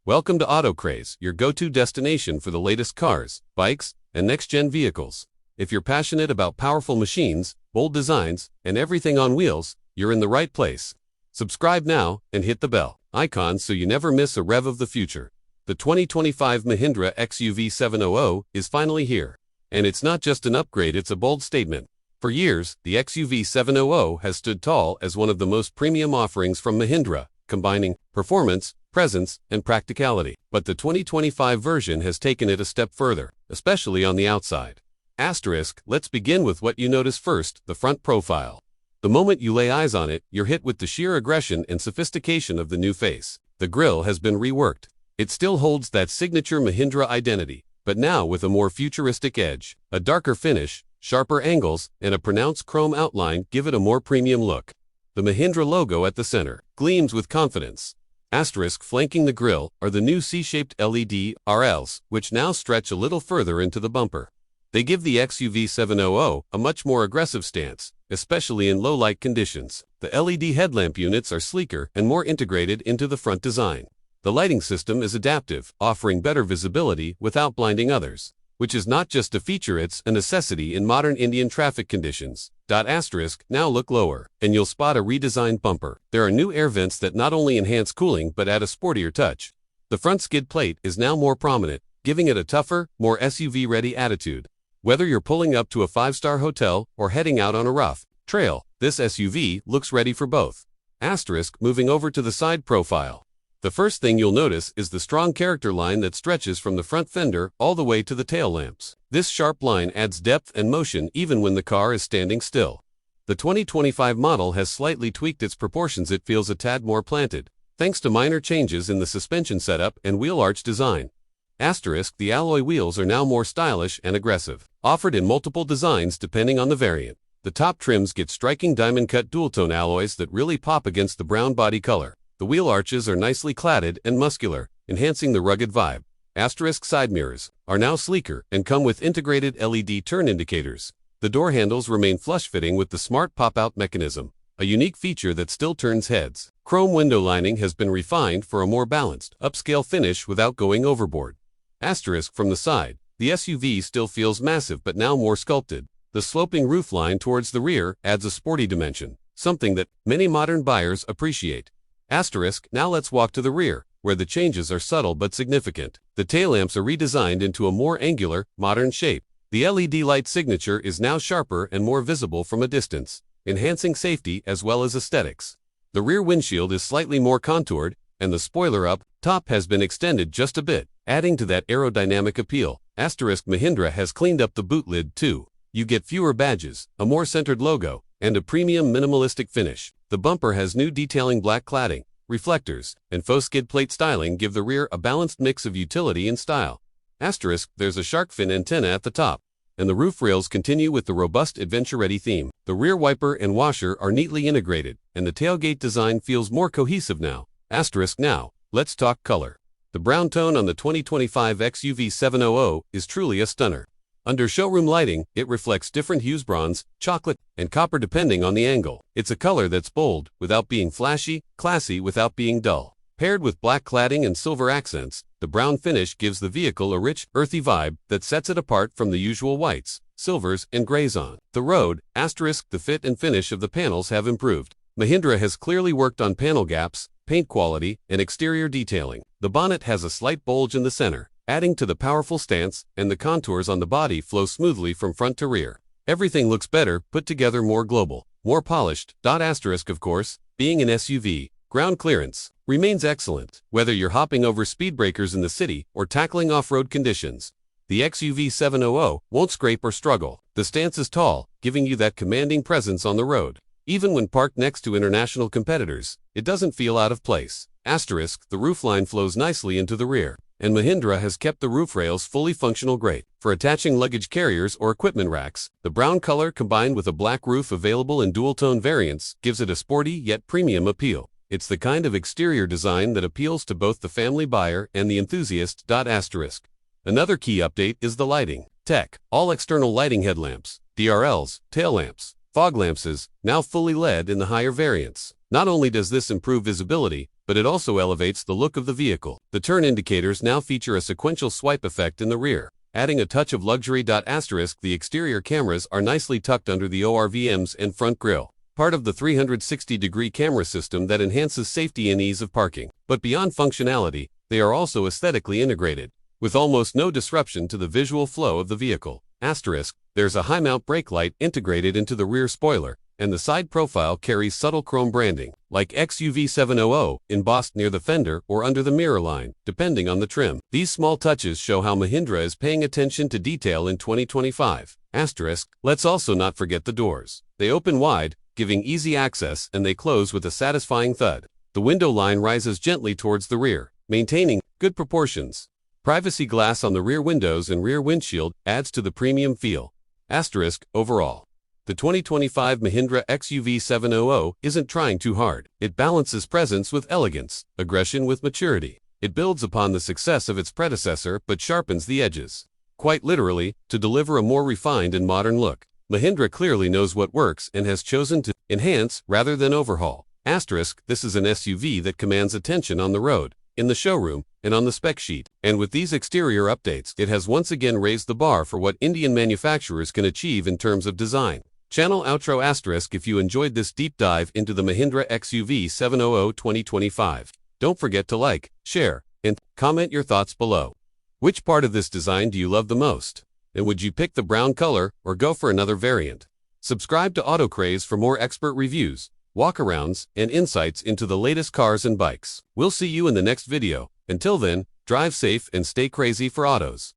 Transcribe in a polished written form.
Welcome to AutoCraze, your go-to destination for the latest cars, bikes, and next-gen vehicles. If you're passionate about powerful machines, bold designs, and everything on wheels, you're in the right place. Subscribe now and hit the bell icon so you never miss a rev of the future. The 2025 Mahindra XUV700 is finally here. And it's not just an upgrade, it's a bold statement. For years, the XUV700 has stood tall as one of the most premium offerings from Mahindra, combining performance, presence, and practicality. But the 2025 version has taken it a step further, especially on the outside. Let's begin with what you notice first, the front profile. The moment you lay eyes on it, you're hit with the sheer aggression and sophistication of the new face. The grille has been reworked. It still holds that signature Mahindra identity, but now with a more futuristic edge. A darker finish, sharper angles, and a pronounced chrome outline give it a more premium look. The Mahindra logo at the center gleams with confidence. Flanking the grille are the new C-shaped LED DRLs, which now stretch a little further into the bumper. They give the XUV700 a much more aggressive stance, especially in low-light conditions. The LED headlamp units are sleeker and more integrated into the front design. The lighting system is adaptive, offering better visibility without blinding others, which is not just a feature, it's a necessity in modern Indian traffic conditions. Now look lower, and you'll spot a redesigned bumper. There are new air vents that not only enhance cooling but add a sportier touch. The front skid plate is now more prominent, giving it a tougher, more SUV-ready attitude. Whether you're pulling up to a 5-star hotel or heading out on a rough trail, this SUV looks ready for both. Moving over to the side profile. The first thing you'll notice is the strong character line that stretches from the front fender all the way to the tail lamps. This sharp line adds depth and motion even when the car is standing still. The 2025 model has slightly tweaked its proportions. It feels a tad more planted, thanks to minor changes in the suspension setup and wheel arch design. The alloy wheels are now more stylish and aggressive, offered in multiple designs depending on the variant. The top trims get striking diamond-cut dual-tone alloys that really pop against the brown body color. The wheel arches are nicely cladded and muscular, enhancing the rugged vibe. Side mirrors are now sleeker and come with integrated LED turn indicators. The door handles remain flush-fitting with the smart pop-out mechanism, a unique feature that still turns heads. Chrome window lining has been refined for a more balanced, upscale finish without going overboard. From the side, the SUV still feels massive but now more sculpted. The sloping roofline towards the rear adds a sporty dimension, something that many modern buyers appreciate. Now let's walk to the rear, where the changes are subtle but significant. The tail lamps are redesigned into a more angular, modern shape. The LED light signature is now sharper and more visible from a distance, enhancing safety as well as aesthetics. The rear windshield is slightly more contoured, and the spoiler up top has been extended just a bit, adding to that aerodynamic appeal. Mahindra has cleaned up the boot lid too. You get fewer badges, a more centered logo, and a premium minimalistic finish. The bumper has new detailing, black cladding, reflectors, and faux skid plate styling give the rear a balanced mix of utility and style. There's a shark fin antenna at the top, and the roof rails continue with the robust adventure-ready theme. The rear wiper and washer are neatly integrated, and the tailgate design feels more cohesive now. Now, let's talk color. The brown tone on the 2025 XUV700 is truly a stunner. Under showroom lighting, it reflects different hues: bronze, chocolate, and copper depending on the angle. It's a color that's bold without being flashy, classy without being dull. Paired with black cladding and silver accents, the brown finish gives the vehicle a rich, earthy vibe that sets it apart from the usual whites, silvers, and grays on the road. The fit and finish of the panels have improved. Mahindra has clearly worked on panel gaps, paint quality, and exterior detailing. The bonnet has a slight bulge in the center, adding to the powerful stance, and the contours on the body flow smoothly from front to rear. Everything looks better, put together, more global, more polished. Of course, being an SUV, ground clearance remains excellent. Whether you're hopping over speed breakers in the city or tackling off-road conditions, the XUV700 won't scrape or struggle. The stance is tall, giving you that commanding presence on the road. Even when parked next to international competitors, it doesn't feel out of place. The roofline flows nicely into the rear, and Mahindra has kept the roof rails fully functional, great for attaching luggage carriers or equipment racks. The brown color combined with a black roof available in dual-tone variants gives it a sporty yet premium appeal. It's the kind of exterior design that appeals to both the family buyer and the enthusiast. Another key update is the lighting tech. All external lighting headlamps, DRLs, tail lamps, fog lamps is now fully LED in the higher variants. Not only does this improve visibility, but it also elevates the look of the vehicle. The turn indicators now feature a sequential swipe effect in the rear, adding a touch of luxury. The exterior cameras are nicely tucked under the ORVMs and front grille, part of the 360-degree camera system that enhances safety and ease of parking. But beyond functionality, they are also aesthetically integrated, with almost no disruption to the visual flow of the vehicle. There's a high-mount brake light integrated into the rear spoiler, and the side profile carries subtle chrome branding, like XUV700, embossed near the fender or under the mirror line, depending on the trim. These small touches show how Mahindra is paying attention to detail in 2025. Let's also not forget the doors. They open wide, giving easy access, and they close with a satisfying thud. The window line rises gently towards the rear, maintaining good proportions. Privacy glass on the rear windows and rear windshield adds to the premium feel. Overall, the 2025 Mahindra XUV700 isn't trying too hard. It balances presence with elegance, aggression with maturity. It builds upon the success of its predecessor but sharpens the edges. Quite literally, to deliver a more refined and modern look. Mahindra clearly knows what works and has chosen to enhance rather than overhaul. This is an SUV that commands attention on the road, in the showroom, and on the spec sheet. And with these exterior updates, it has once again raised the bar for what Indian manufacturers can achieve in terms of design. Channel outro. If you enjoyed this deep dive into the Mahindra XUV700 2025, don't forget to like, share, and comment your thoughts below. Which part of this design do you love the most? And would you pick the brown color or go for another variant? Subscribe to AutoCraze for more expert reviews, walkarounds, and insights into the latest cars and bikes. We'll see you in the next video. Until then, drive safe and stay crazy for autos.